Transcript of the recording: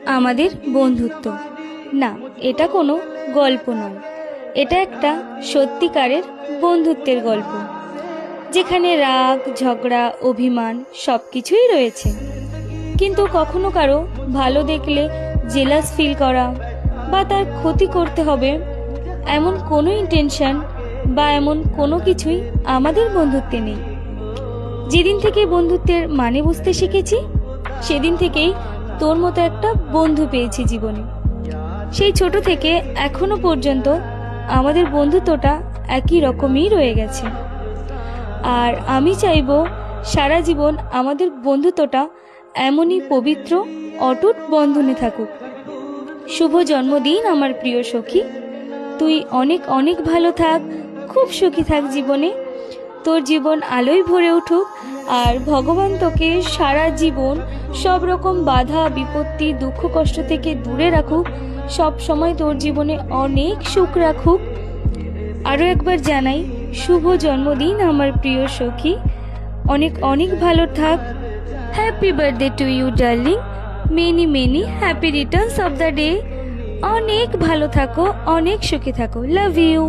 আমাদের বন্ধুত্ব। না, এটা কোনো গল্প নয়, এটা একটা সত্যিকারের বন্ধুত্বের গল্প, যেখানে রাগ, ঝগড়া, অভিমান সব কিছুই রয়েছে। কিন্তু কখনো কারো ভালো দেখলে জেলাস ফিল করা বা তার ক্ষতি করতে হবে এমন কোনো ইন্টেনশন বা এমন কোনো কিছুই আমাদের বন্ধুত্বে নেই। যেদিন থেকে বন্ধুত্বের মানে বুঝতে শিখেছি, সেদিন থেকেই তোর মতো একটা বন্ধু পেয়েছি জীবনে। সেই ছোট থেকে এখনো পর্যন্ত আমাদের বন্ধুত্বটা একই রকমই রয়ে গেছে। আর আমি চাইবো সারা জীবন আমাদের বন্ধুত্বটা এমনই পবিত্র, অটুট বন্ধনে থাকুক। শুভ জন্মদিন আমার প্রিয় সখী। তুই অনেক অনেক ভালো থাক, খুব সুখী থাক জীবনে। তোর জীবন আলোয় ভরে উঠুক, আর ভগবান তোকে সারা জীবন সব রকম বাধা, বিপত্তি, দুঃখ, কষ্ট থেকে দূরে রাখুক। সব সময় তোর জীবনে অনেক সুখ রাখুক। আরও একবার জানাই শুভ জন্মদিন আমার প্রিয় সখী। অনেক অনেক ভালো থাক। Happy birthday to you darling. Many many happy returns of the day. অনেক ভালো থাকো, অনেক সুখী থাকো। Love you.